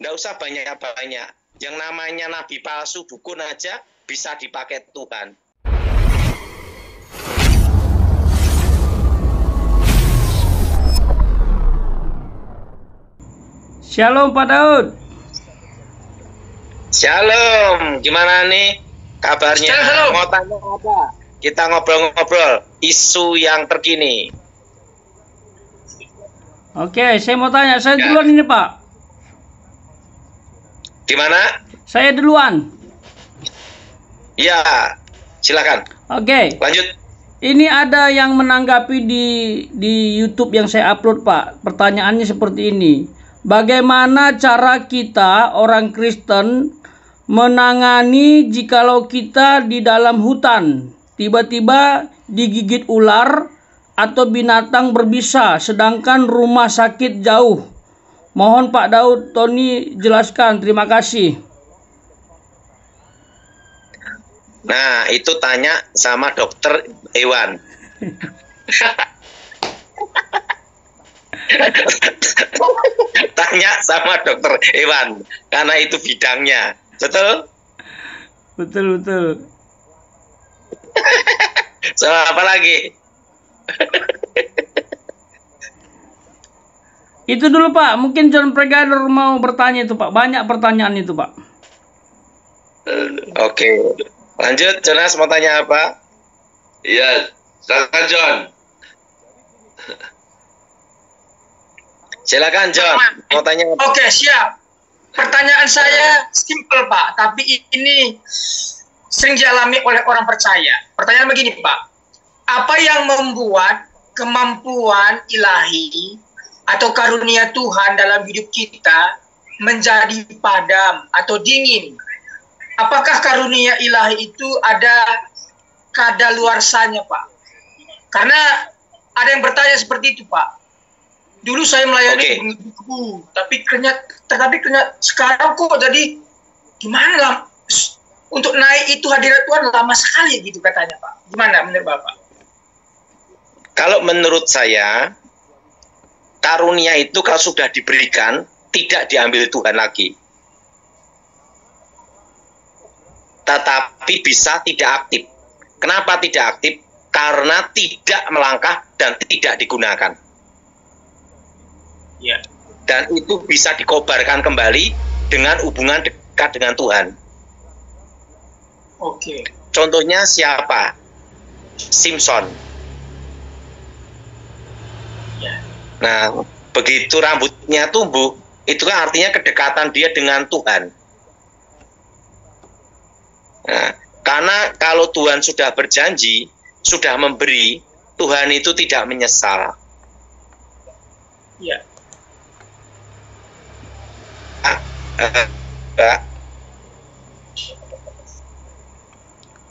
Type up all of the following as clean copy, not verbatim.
Nggak usah banyak-banyak. Yang namanya nabi palsu, dukun aja bisa dipakai Tuhan. Shalom Pak Daud. Shalom, gimana nih kabarnya? Shalom. Mau tanya apa? Kita ngobrol-ngobrol isu yang terkini. Oke, saya mau tanya, saya duluan ini Pak. Gimana? Saya duluan. Ya, silakan. Oke. Lanjut. Ini ada yang menanggapi di YouTube yang saya upload Pak. Pertanyaannya seperti ini. Bagaimana cara kita orang Kristen menangani jikalau kita di dalam hutan tiba-tiba digigit ular atau binatang berbisa sedangkan rumah sakit jauh? Mohon Pak Daud Tony jelaskan. Terima kasih. Nah, itu tanya sama dokter hewan. Tanya sama dokter hewan, karena itu bidangnya. Betul? Betul. Soal apa lagi? Itu dulu Pak, mungkin John Pregader mau bertanya itu Pak. Banyak pertanyaan itu Pak. Oke. Lanjut, Jonas mau tanya apa? Iya, silakan John. Silakan John, mau tanya apa? Oke, siap. Pertanyaan saya simpel Pak, tapi ini sering dialami oleh orang percaya. Pertanyaan begini Pak, apa yang membuat kemampuan ilahi atau karunia Tuhan dalam hidup kita menjadi padam atau dingin? Apakah karunia ilahi itu ada kadaluarsanya Pak? Karena ada yang bertanya seperti itu Pak. Dulu saya melayani tapi ternyata sekarang kok jadi gimana lah, untuk naik itu hadirat Tuhan lama sekali gitu katanya Pak. Gimana menurut Bapak? Kalau menurut saya, karunia itu kalau sudah diberikan tidak diambil Tuhan lagi, tetapi bisa tidak aktif. Kenapa tidak aktif? Karena tidak melangkah dan tidak digunakan. Ya. Dan itu bisa dikobarkan kembali dengan hubungan dekat dengan Tuhan. Oke. Contohnya siapa? Simpson. Ya. Nah, begitu rambutnya tumbuh, itu kan artinya kedekatan dia dengan Tuhan. Nah, karena kalau Tuhan sudah berjanji, sudah memberi, Tuhan itu tidak menyesal. Ya.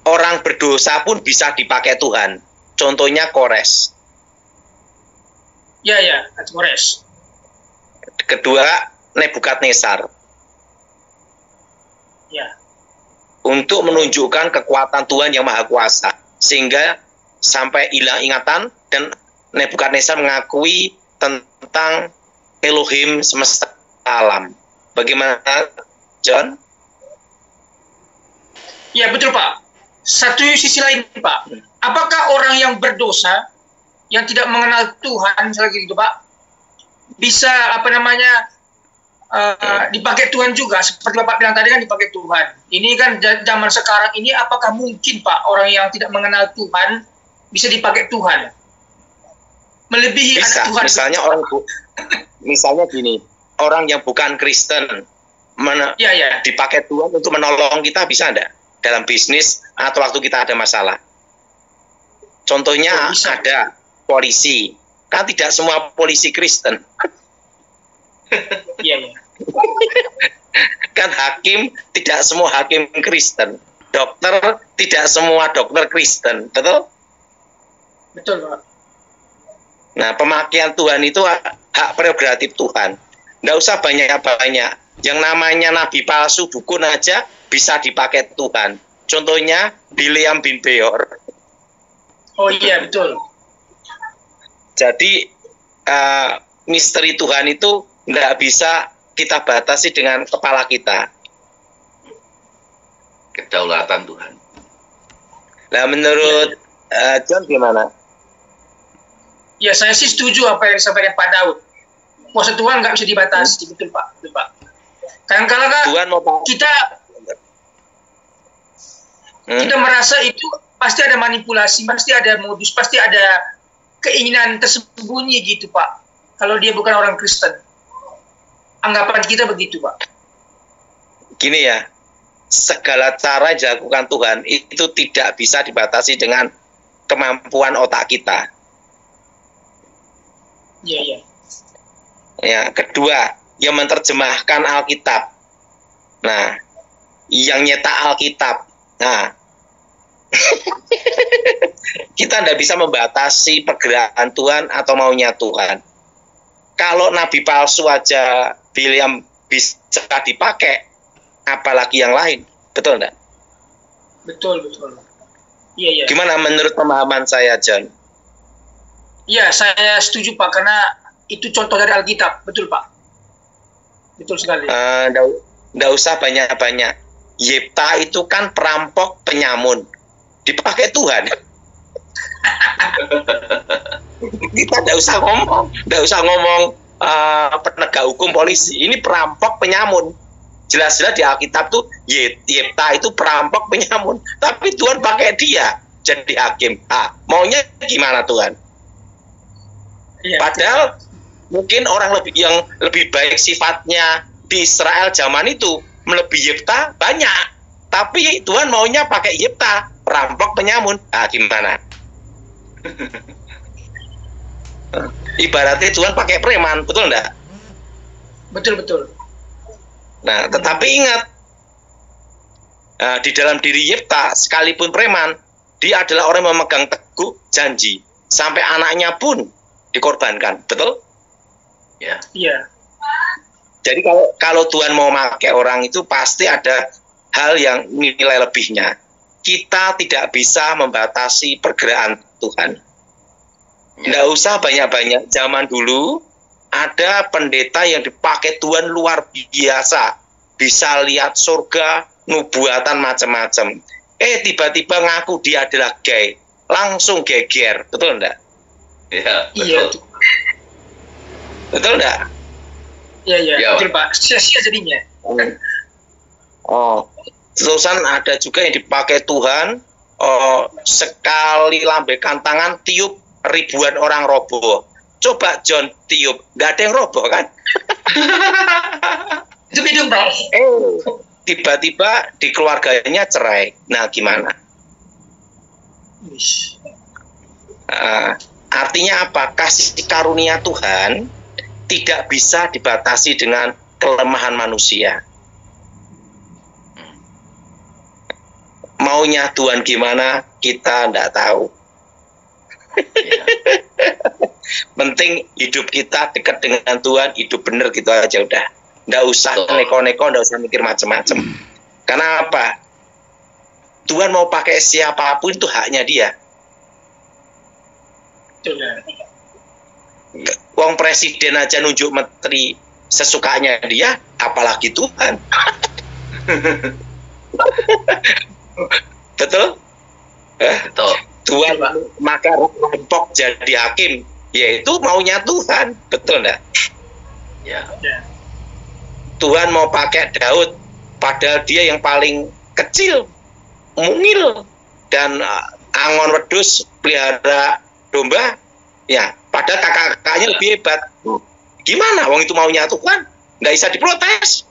Orang berdosa pun bisa dipakai Tuhan. Contohnya Kores. Ya, Kores. Kedua, Nebukadnezar. Ya. Untuk menunjukkan kekuatan Tuhan yang Maha Kuasa, sehingga sampai hilang ingatan dan Nebukadnezar mengakui tentang Elohim semesta alam. Bagaimana, John? Ya, betul Pak. Satu sisi lain Pak, apakah orang yang berdosa yang tidak mengenal Tuhan misalnya gitu Pak, bisa dipakai Tuhan juga seperti Bapak bilang tadi kan, dipakai Tuhan. Ini kan zaman sekarang ini, apakah mungkin Pak orang yang tidak mengenal Tuhan bisa dipakai Tuhan? Melebihi bisa. Tuhan. Misalnya gini, orang yang bukan Kristen dipakai Tuhan untuk menolong kita, bisa enggak? Dalam bisnis atau waktu kita ada masalah. Contohnya ada polisi. Kan tidak semua polisi Kristen. Iya. Kan hakim, tidak semua hakim Kristen. Dokter, tidak semua dokter Kristen. Betul? Betul Pak. Nah, pemakaian Tuhan itu hak prerogatif Tuhan. Nggak usah banyak-banyak. Yang namanya nabi palsu, dukun aja bisa dipakai Tuhan. Contohnya Bileam bin Beor. Oh iya, betul. Jadi misteri Tuhan itu nggak bisa kita batasi dengan kepala kita? Kedaulatan Tuhan. Nah, menurut John gimana? Ya, saya sih setuju apa yang disampaikan Pak Daud. Kuasa Tuhan nggak bisa dibatasi, betul Pak. Betul, Pak. Kadang-kadang Tuhan mau kita merasa itu pasti ada manipulasi, pasti ada modus, pasti ada keinginan tersembunyi gitu Pak. Kalau dia bukan orang Kristen, anggapan kita begitu Pak. Gini ya, segala cara yang dilakukan Tuhan itu tidak bisa dibatasi dengan kemampuan otak kita. Iya, iya. Ya, kedua, yang menerjemahkan Alkitab. Nah, yang nyetak Alkitab. Nah, kita tidak bisa membatasi pergerakan Tuhan atau maunya Tuhan. Kalau nabi palsu aja William bisa dipakai, apalagi yang lain, betul enggak? Betul, betul. Iya, iya. Gimana menurut pemahaman saya, John? Iya, saya setuju Pak, karena itu contoh dari Alkitab, betul Pak. Betul sekali. Nggak usah banyak-banyak. Yefta itu kan perampok penyamun, dipakai Tuhan. Kita nggak usah ngomong penegak hukum polisi. Ini perampok penyamun. Jelas-jelas di Alkitab tuh Yefta itu perampok penyamun, tapi Tuhan pakai dia jadi hakim. Maunya gimana Tuhan? Ya, Padahal mungkin orang yang lebih baik sifatnya di Israel zaman itu melebihi Yefta banyak, tapi Tuhan maunya pakai Yefta perampok penyamun. Gimana? Ibaratnya Tuhan pakai preman, betul enggak? betul, betul. Nah, tetapi ingat, di dalam diri Yefta sekalipun preman, dia adalah orang yang memegang teguh janji, sampai anaknya pun dikorbankan, betul? Ya. Iya. Jadi kalau Tuhan mau pakai orang itu pasti ada hal yang nilai lebihnya. Kita tidak bisa membatasi pergerakan Tuhan. Nggak usah banyak-banyak. Zaman dulu ada pendeta yang dipakai Tuhan luar biasa, bisa lihat surga, nubuatan macam-macam. Tiba-tiba ngaku dia adalah gay, langsung geger, betul enggak? Ya, betul. Iya. Betul enggak? Iya, iya, Ya, betul Pak. Sia-sia jadinya. Terusan ada juga yang dipakai Tuhan, sekali lambaikan tangan tiup ribuan orang roboh. Coba John tiup, nggak ada yang roboh kan? Itu hidung Pak. Tiba-tiba di keluarganya cerai. Nah, gimana? Artinya apa? Kasih karunia Tuhan tidak bisa dibatasi dengan kelemahan manusia. Maunya Tuhan gimana, kita tidak tahu. Penting hidup kita dekat dengan Tuhan, hidup benar gitu aja udah. Nggak usah neko-neko, nggak usah mikir macam-macam. Karena apa? Tuhan mau pakai siapapun itu haknya dia. Wong presiden aja nunjuk menteri sesukanya dia, apalagi Tuhan. Betul? Betul. Tuhan maka rampok jadi hakim, yaitu maunya Tuhan, betul enggak? Ya. Tuhan mau pakai Daud, padahal dia yang paling kecil, mungil, dan angon wedus pelihara domba, ya, padahal kakak-kakaknya lebih hebat. Gimana? Wong itu maunya Tuhan, nggak bisa diprotes.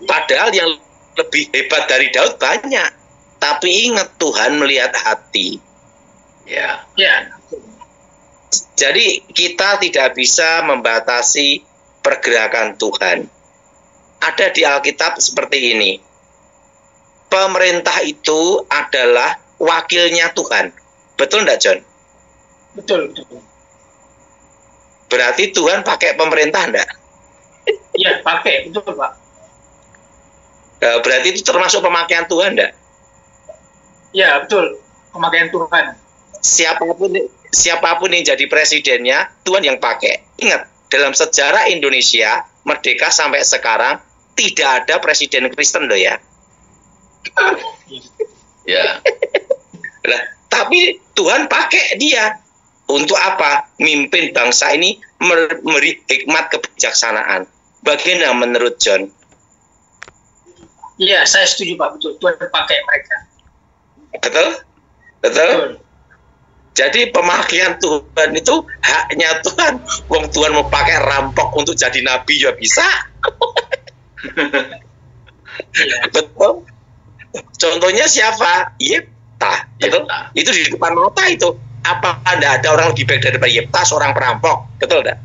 Padahal yang lebih hebat dari Daud banyak, tapi ingat Tuhan melihat hati. Ya. Ya. Jadi kita tidak bisa membatasi pergerakan Tuhan. Ada di Alkitab seperti ini. Pemerintah itu adalah wakilnya Tuhan. Betul enggak, John? Betul, betul. Berarti Tuhan pakai pemerintah enggak? Iya, pakai, betul Pak. Berarti itu termasuk pemakaian Tuhan enggak? Iya, betul. Pemakaian Tuhan. Siapapun yang jadi presidennya, Tuhan yang pakai. Ingat, dalam sejarah Indonesia merdeka sampai sekarang tidak ada presiden Kristen loh ya. Ya. Nah, tapi Tuhan pakai dia untuk apa? Mimpin bangsa ini, memberi hikmat kebijaksanaan. Bagaimana menurut John? Iya, saya setuju Pak, betul. Tuhan pakai mereka. Betul? Betul? Jadi pemakaian Tuhan itu haknya Tuhan. Wong Tuhan mau pakai rampok untuk jadi nabi ya bisa. Betul? Contohnya siapa? Yefta. Betul? Itu di depan mata itu. Apa Anda ada orang lebih baik daripada Yefta, seorang perampok? Betul enggak?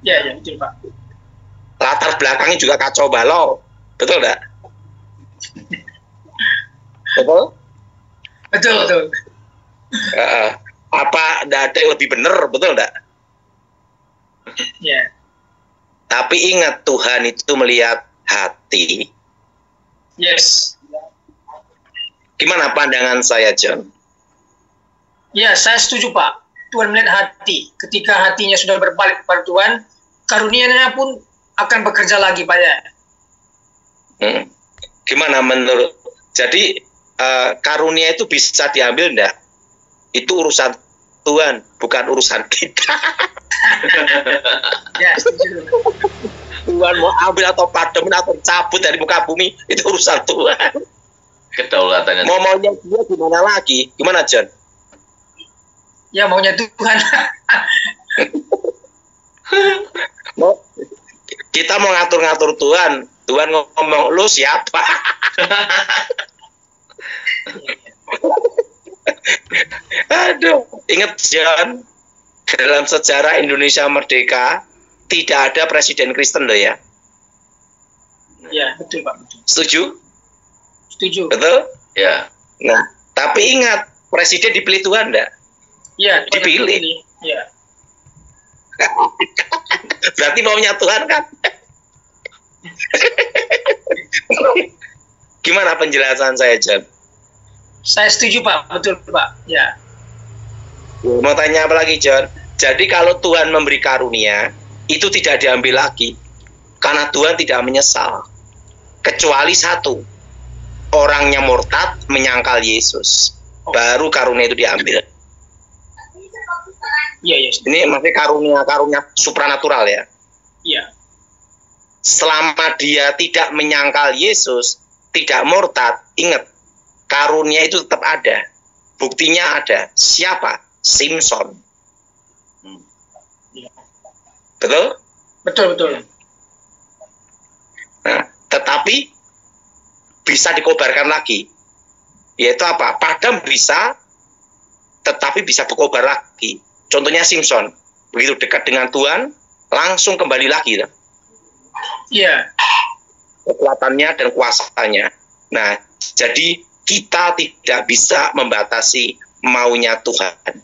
Iya, betul Pak. Latar belakangnya juga kacau balau. Betul enggak? Betul? Betul. Apa enggak ada yang lebih benar? Betul enggak? Iya. Tapi ingat, Tuhan itu melihat hati. Yes. Gimana pandangan saya, John? Ya, saya setuju Pak. Tuhan melihat hati. Ketika hatinya sudah berbalik kepada Tuhan, karunia-Nya pun akan bekerja lagi Pak ya. Gimana menurut? Jadi karunia itu bisa diambil enggak? Itu urusan Tuhan, bukan urusan kita. Ya, setuju. Tuhan mau ambil atau pademin atau cabut dari muka bumi, itu urusan Tuhan. Kedaulatannya. Maunya dia gimana lagi? Gimana, John? Ya, maunya Tuhan. Kita mau ngatur-ngatur Tuhan. Tuhan ngomong, lu siapa? Aduh, ingat John, dalam sejarah Indonesia merdeka tidak ada presiden Kristen loh ya. Ya, betul Pak. Betul. Setuju? Setuju. Betul? Ya. Nah, tapi ingat, presiden dipilih Tuhan enggak? Ya, dipilih. Ya. Berarti maunya Tuhan kan? Gimana penjelasan saya, John? Saya setuju Pak, betul Pak. Ya. Mau tanya apa lagi, John? Jadi kalau Tuhan memberi karunia, itu tidak diambil lagi. Karena Tuhan tidak menyesal. Kecuali satu. Orangnya murtad, menyangkal Yesus. Baru karunia itu diambil. Iya. Ini masih karunia supranatural ya. Iya. Selama dia tidak menyangkal Yesus, tidak murtad, ingat, karunia itu tetap ada. Buktinya ada. Siapa? Simpson. Betul? Betul. Nah, tetapi bisa dikobarkan lagi. Yaitu apa? Padam bisa, tetapi bisa berkobar lagi. Contohnya Simpson. Begitu dekat dengan Tuhan, langsung kembali lagi. Iya. Kekuatannya dan kuasanya. Nah, jadi kita tidak bisa membatasi maunya Tuhan.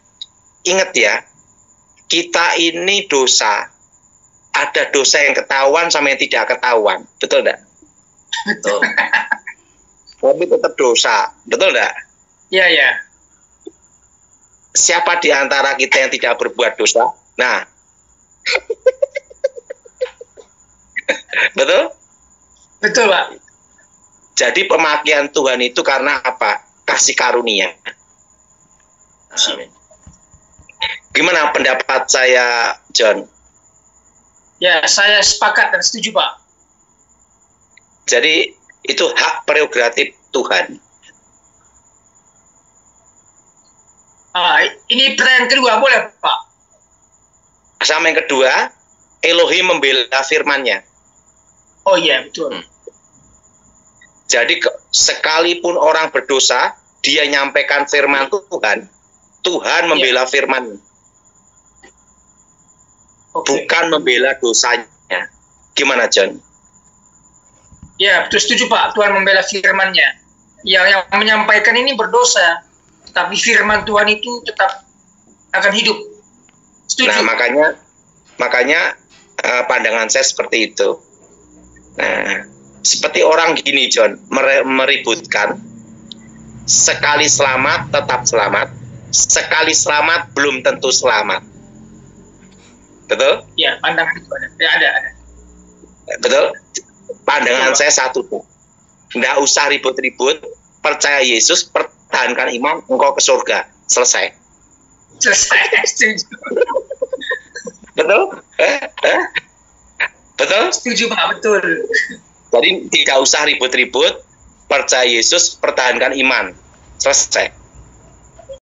Ingat ya, kita ini dosa. Ada dosa yang ketahuan sama yang tidak ketahuan. Betul enggak? Betul. Tapi tetap dosa. Betul enggak? Iya. Siapa di antara kita yang tidak berbuat dosa? Nah. Betul? Betul, Pak. Jadi pemakaian Tuhan itu karena apa? Kasih karunia. Amin. Gimana pendapat saya, John? Ya, saya sepakat dan setuju, Pak. Jadi itu hak prerogatif Tuhan. Ini pertanyaan kedua, boleh, Pak? Sama yang kedua, Elohim membela firman-Nya. Oh iya, betul. Jadi sekalipun orang berdosa, dia nyampaikan firman Tuhan, Tuhan membela firman. Bukan membela dosanya. Gimana, John? Ya, betul, setuju, Pak. Tuhan membela firman-Nya. Yang menyampaikan ini berdosa, tapi firman Tuhan itu tetap akan hidup. Setuju. Nah, makanya pandangan saya seperti itu. Nah, seperti orang gini, John, meributkan, sekali selamat tetap selamat, sekali selamat belum tentu selamat. Betul? Ya, pandangan itu ada. Ya, ada. Betul? Pandangan saya satu tuh. Nggak usah ribut-ribut, percaya Yesus, pertahankan iman, engkau ke surga. Selesai. Setuju. Betul? Betul? Setuju Pak, betul. Jadi tidak usah ribut-ribut, percaya Yesus, pertahankan iman. Selesai.